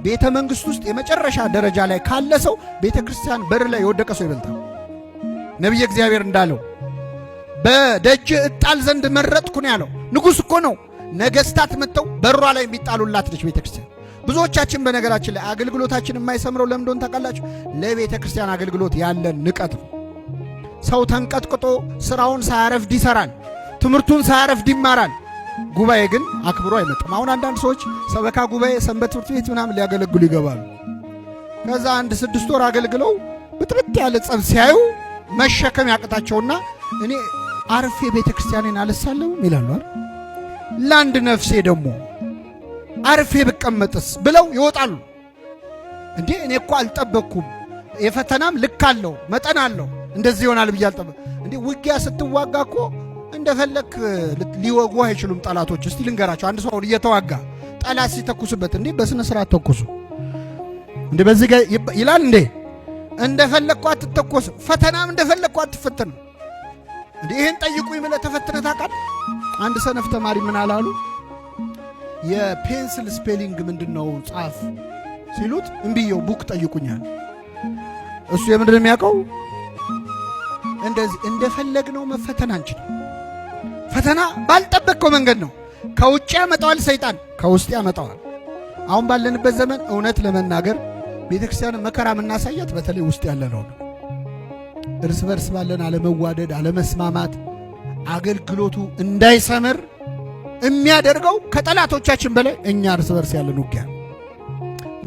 ቤተ መንግስት ውስጥ የመጨረሻ ደረጃ ላይ ካለ ሰው ቤተ ክርስቲያን በር ላይ የወደቀ ሰው ይበልጣል። ነቢየ እግዚአብሔር እንዳለው በደጅ እጣል ዘንድ መረጥኩ ነው ያለው። ንጉሥ እኮ ነው። ነገስታት መጥተው በሯ ላይ የሚጣሉላት ነች ቤተ ክርስቲያን። ብዙዎቻችን በነገራችን ላይ አገልግሎታችን የማይሰምረው ለምን እንደሆነ ታውቃላችሁ? ለቤተ ክርስቲያን አገልግሎት ያለን ንቀት ነው። ሰው ተንቀጥቅጦ ስራውን ሳያረፍድ ይሰራል፣ ትምህርቱን ሳያረፍድ ይማራል። ጉባኤ ግን አክብሮ አይመጣም። አሁን አንዳንድ ሰዎች ሰበካ ጉባኤ፣ ሰንበት ትምህርት ቤት ምናምን ሊያገለግሉ ይገባሉ። ከዛ 1-6 ወር አገልግለው ብጥብጥ ያለ ጸብ ሲያዩ መሸከም ያቅታቸውና እኔ አርፌ ቤተ ክርስቲያኔን አልሳለምም ይላሉ። ለአንድ ነፍሴ ደግሞ አርፌ ብቀመጥስ ብለው ይወጣሉ። እንዴ እኔ እኮ አልጠበቅኩም፣ የፈተናም ልክ አለው መጠን አለው፣ እንደዚህ ይሆናል ብዬ አልጠበቅኩም። እንዴ ውጊያ ስትዋጋ እኮ እንደፈለክ ሊወጉ አይችሉም ጠላቶች። እስቲ ልንገራቸው፣ አንድ ሰው እየተዋጋ ጠላት ሲተኩስበት እንዴ በስነ ስርዓት ተኩሱ እንዴ በዚህ ጋር ይላል እንዴ? እንደፈለኩ አትተኮስ፣ ፈተናም እንደፈለኩ አትፈተን። እንዴ ይሄን ጠይቁኝ ብለህ ተፈትነህ ታውቃለህ? አንድ ሰነፍ ተማሪ ምን አላሉ? የፔንስል ስፔሊንግ ምንድነው ጻፍ ሲሉት እምቢየው ቡክ ጠይቁኛል። እሱ የምንድነው የሚያውቀው? እንደዚህ እንደፈለግነው መፈተን አንችልም። ፈተና ባልጠበቅከው መንገድ ነው። ከውጭ ያመጣዋል ሰይጣን፣ ከውስጥ ያመጣዋል። አሁን ባለንበት ዘመን እውነት ለመናገር ቤተክርስቲያን መከራ የምናሳያት በተለይ ውስጥ ያለ ነው። እርስ በርስ ባለን አለመዋደድ፣ አለመስማማት አገልግሎቱ እንዳይሰምር የሚያደርገው ከጠላቶቻችን በላይ እኛ እርስ በርስ ያለን ውጊያ